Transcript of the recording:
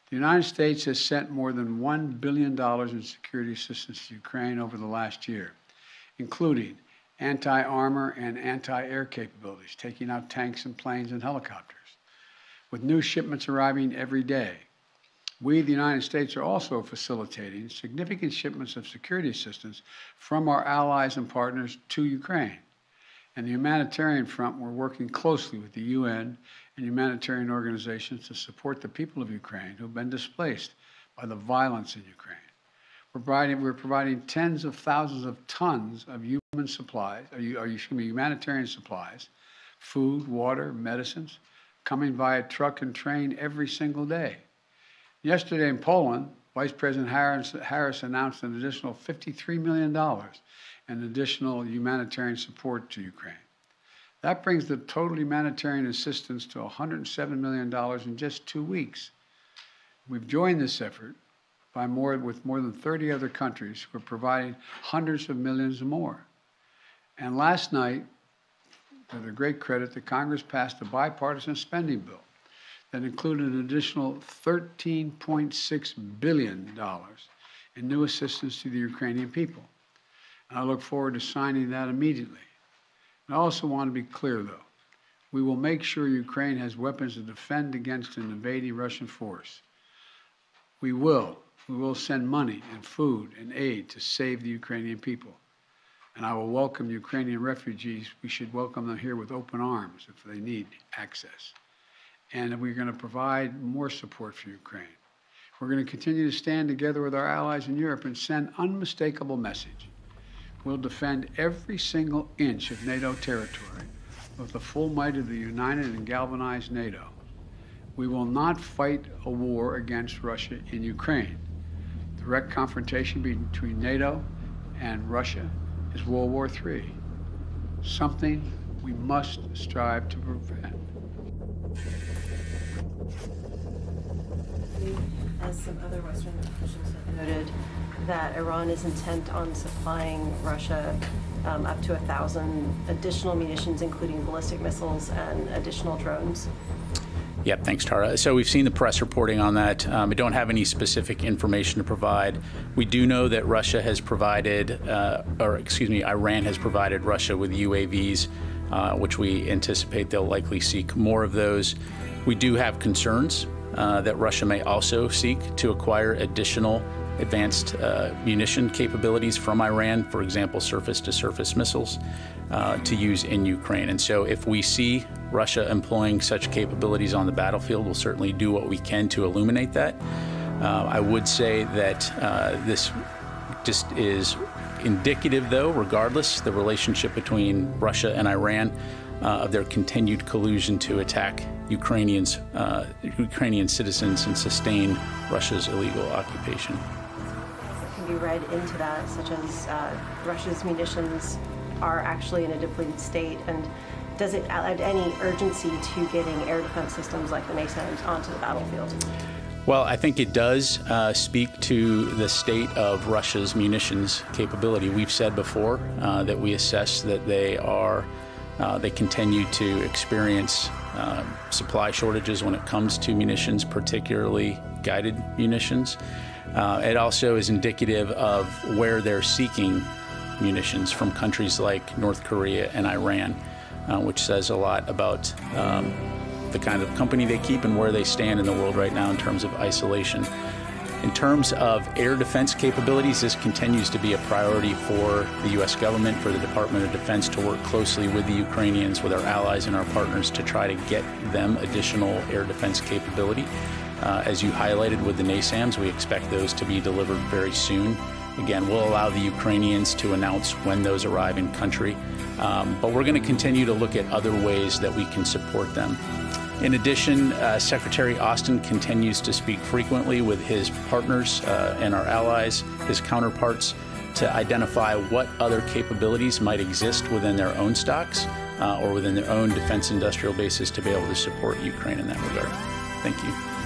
The United States has sent more than $1 billion in security assistance to Ukraine over the last year, including anti-armor and anti-air capabilities, taking out tanks and planes and helicopters, with new shipments arriving every day. We, the United States, are also facilitating significant shipments of security assistance from our allies and partners to Ukraine. And the humanitarian front, we're working closely with the UN and humanitarian organizations to support the people of Ukraine who have been displaced by the violence in Ukraine. We're providing tens of thousands of tons of humanitarian supplies, food, water, medicines, coming via truck and train every single day. Yesterday in Poland, Vice President Harris announced an additional $53 million in additional humanitarian support to Ukraine. That brings the total humanitarian assistance to $107 million in just 2 weeks. We've joined this effort with more than 30 other countries who are providing hundreds of millions more. And last night, to their great credit, the Congress passed a bipartisan spending bill that included an additional $13.6 billion in new assistance to the Ukrainian people. And I look forward to signing that immediately. I also want to be clear, though. We will make sure Ukraine has weapons to defend against an invading Russian force. We will send money and food and aid to save the Ukrainian people. And I will welcome Ukrainian refugees. We should welcome them here with open arms if they need access. And we're going to provide more support for Ukraine. We're going to continue to stand together with our allies in Europe and send unmistakable message. We'll defend every single inch of NATO territory with the full might of the united and galvanized NATO. We will not fight a war against Russia in Ukraine. Direct confrontation between NATO and Russia is World War III, something we must strive to prevent. As some other Western officials have noted, that Iran is intent on supplying Russia up to 1,000 additional munitions, including ballistic missiles and additional drones. Yep, thanks, Tara. So we've seen the press reporting on that. I don't have any specific information to provide. We do know that Russia has provided, Iran has provided Russia with UAVs, which we anticipate they'll likely seek more of those. We do have concerns that Russia may also seek to acquire additional advanced munition capabilities from Iran, for example, surface-to-surface missiles, to use in Ukraine. And so if we see Russia employing such capabilities on the battlefield, we'll certainly do what we can to illuminate that. I would say that this just is indicative, though, regardless, the relationship between Russia and Iran of their continued collusion to attack Ukrainian citizens and sustain Russia's illegal occupation. That can be read into that, such as Russia's munitions are actually in a depleted state, and does it add any urgency to getting air defense systems like the NASAMS onto the battlefield? Well, I think it does speak to the state of Russia's munitions capability. We've said before that we assess that they continue to experience supply shortages when it comes to munitions, particularly guided munitions. It also is indicative of where they're seeking munitions from countries like North Korea and Iran, which says a lot about the kind of company they keep and where they stand in the world right now in terms of isolation. In terms of air defense capabilities, this continues to be a priority for the U.S. government, for the Department of Defense to work closely with the Ukrainians, with our allies and our partners to try to get them additional air defense capability. As you highlighted with the NASAMS, we expect those to be delivered very soon. Again, we'll allow the Ukrainians to announce when those arrive in country, but we're going to continue to look at other ways that we can support them. In addition, Secretary Austin continues to speak frequently with his partners and our allies, his counterparts, to identify what other capabilities might exist within their own stocks or within their own defense industrial bases to be able to support Ukraine in that regard. Thank you.